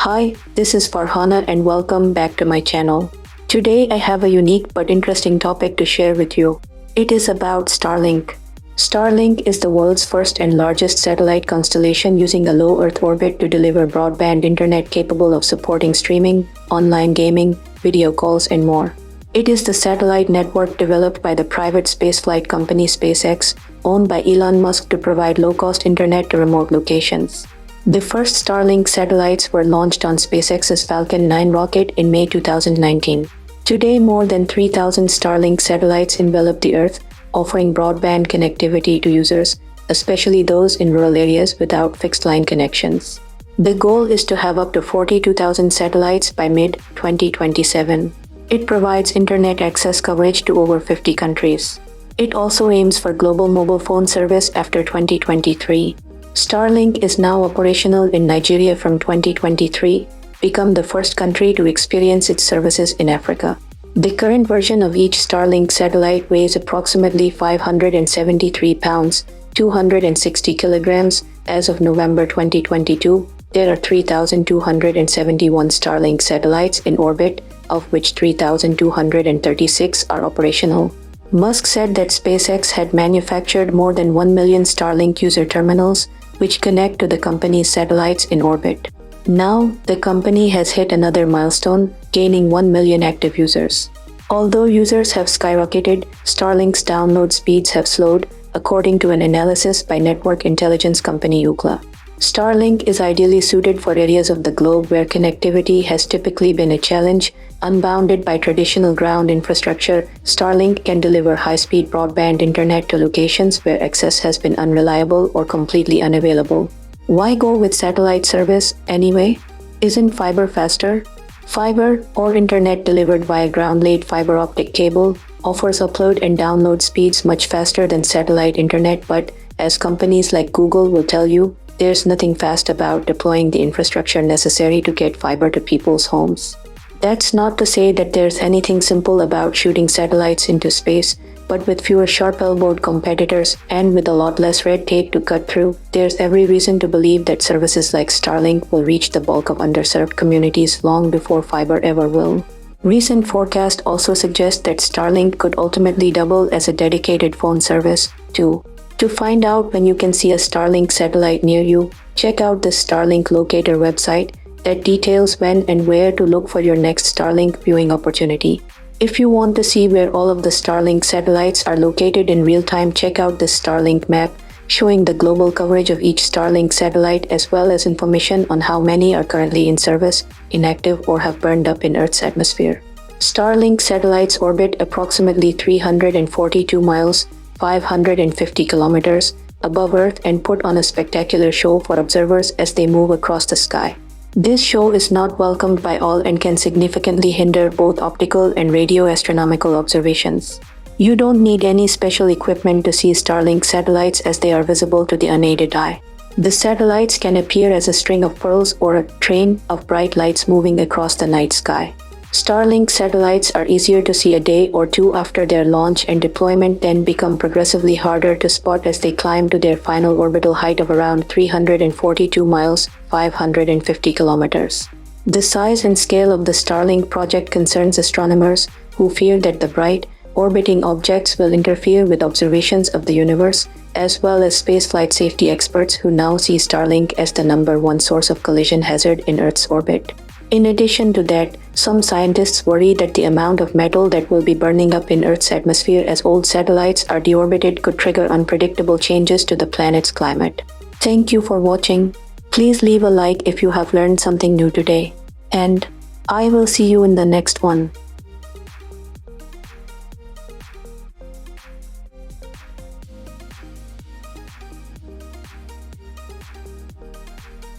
Hi, this is Farhana and welcome back to my channel. Today I have a unique but interesting topic to share with you. It is about Starlink. Starlink is the world's first and largest satellite constellation using a low Earth orbit to deliver broadband internet capable of supporting streaming, online gaming, video calls, and more. It is the satellite network developed by the private spaceflight company Spacex, owned by Elon Musk to provide low-cost internet to remote locations. The first Starlink satellites were launched on SpaceX's Falcon 9 rocket in May 2019. Today, more than 3,000 Starlink satellites envelop the Earth, offering broadband connectivity to users, especially those in rural areas without fixed-line connections. The goal is to have up to 42,000 satellites by mid-2027. It provides internet access coverage to over 50 countries. It also aims for global mobile phone service after 2023. Starlink is now operational in Nigeria from 2023, become the first country to experience its services in Africa. The current version of each Starlink satellite weighs approximately 573 pounds, 260 kilograms. As of November 2022, there are 3,271 Starlink satellites in orbit, of which 3,236 are operational. Musk said that SpaceX had manufactured more than 1 million Starlink user terminals, which connect to the company's satellites in orbit. Now, the company has hit another milestone, gaining 1 million active users. Although users have skyrocketed, Starlink's download speeds have slowed, according to an analysis by network intelligence company Ookla. Starlink is ideally suited for areas of the globe where connectivity has typically been a challenge. Unbounded by traditional ground infrastructure, Starlink can deliver high-speed broadband internet to locations where access has been unreliable or completely unavailable. Why go with satellite service anyway? Isn't fiber faster? Fiber, or internet delivered via ground-laid fiber optic cable, offers upload and download speeds much faster than satellite internet, but, as companies like Google will tell you, there's nothing fast about deploying the infrastructure necessary to get fiber to people's homes. That's not to say that there's anything simple about shooting satellites into space, but with fewer sharp-elbowed competitors and with a lot less red tape to cut through, there's every reason to believe that services like Starlink will reach the bulk of underserved communities long before fiber ever will. Recent forecasts also suggest that Starlink could ultimately double as a dedicated phone service, too. To find out when you can see a Starlink satellite near you, check out the Starlink Locator website that details when and where to look for your next Starlink viewing opportunity. If you want to see where all of the Starlink satellites are located in real time, check out the Starlink map, showing the global coverage of each Starlink satellite as well as information on how many are currently in service, inactive, or have burned up in Earth's atmosphere. Starlink satellites orbit approximately 342 miles, 550 kilometers, above Earth and put on a spectacular show for observers as they move across the sky. This show is not welcomed by all and can significantly hinder both optical and radio astronomical observations. You don't need any special equipment to see Starlink satellites as they are visible to the unaided eye. The satellites can appear as a string of pearls or a train of bright lights moving across the night sky. Starlink satellites are easier to see a day or two after their launch, and deployment then become progressively harder to spot as they climb to their final orbital height of around 342 miles, 550 kilometers. The size and scale of the Starlink project concerns astronomers, who fear that the bright, orbiting objects will interfere with observations of the universe, as well as spaceflight safety experts who now see Starlink as the #1 source of collision hazard in Earth's orbit. In addition to that, some scientists worry that the amount of metal that will be burning up in Earth's atmosphere as old satellites are deorbited could trigger unpredictable changes to the planet's climate. Thank you for watching. Please leave a like if you have learned something new today. And I will see you in the next one.